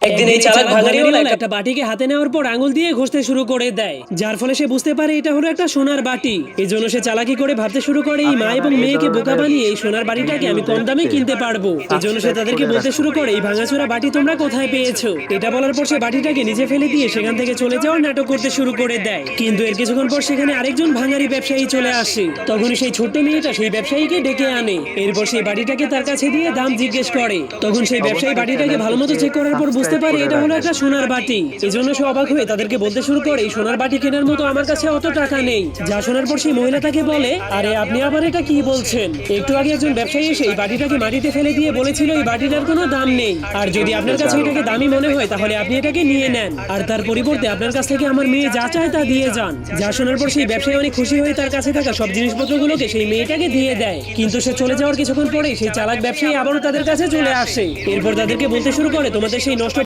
একদিন এই চালাক ভাঙাড়িওয়ালা একটা বাটিকে হাতে নেওয়ার পর আঙুল দিয়ে ঘষতে শুরু করে দেয়, যার ফলে সে বুঝতে পারে এটা হলো একটা সোনার বাটি। এজন্য সে চালাকি করে ভাবতে শুরু করে এই মা এবং মেয়েকে বোকা বানিয়ে এই সোনার বাটিটাকে আমি কম দামে কিনতে পারবো। এজন্য সে তাদেরকে বলতে শুরু করে এই ভাঙাচোরা বাটি তোমরা কোথায় পেয়েছো। এটা বলার পর সে বাটিটাকে নিচে ফেলে দিয়ে সেখান থেকে চলে যাওয়ার নাটক করতে শুরু করে দেয়। কিন্তু এর কিছুক্ষণ পর সেখানে আরেকজন ভাঙারি ব্যবসায়ী চলে আসে। তখন সেই ছোট্ট মেয়েটা সেই ব্যবসায়ীকে ডেকে আনে। এরপর সেই বাটিটাকে তার কাছে দিয়ে দাম জিজ্ঞেস করে। তখন সেই ব্যবসায়ী বাটিটাকে ভালো মতো চেক করার পর বুঝতে পারে এটা হলো একটা সোনার বাটি। এজন্য সে অবাক হয়ে তাদেরকে বলতে শুরু করে এই সোনার বাটি কেনার মতো আমার কাছে অত টাকা নেই। যা শোনার পর সেই মহিলা তাকে বলে, আরে আপনি আবার এটা কি বলছেন? একটু আগে একজন ব্যবসায়ী এসে এই বাটিটাকে মাটিতে ফেলে দিয়ে বলেছিল এই বাটিটার কোনো দাম নেই। আর যদি আপনার কাছে এটাকে দামি মনে হয় তাহলে আপনি এটাকে নিয়ে নেন, আর তার পরিবর্তে আপনার কাছ থেকে আমার মেয়ে যা চায় তা দিয়ে যান। যা শোনার পর সেই ব্যবসায়ী অনেক খুশি হয়ে তার কাছে থাকা সব জিনিসপত্রগুলোকে সেই মেয়েটাকে দিয়ে দেয়। কিন্তু সে চলে যাওয়ার কিছুক্ষণ পরে সেই চালাক ব্যবসায়ী আবারও তাদের কাছে চলে আসে। এরপর তাদেরকে বলতে শুরু করে তোমাদের সেই নষ্ট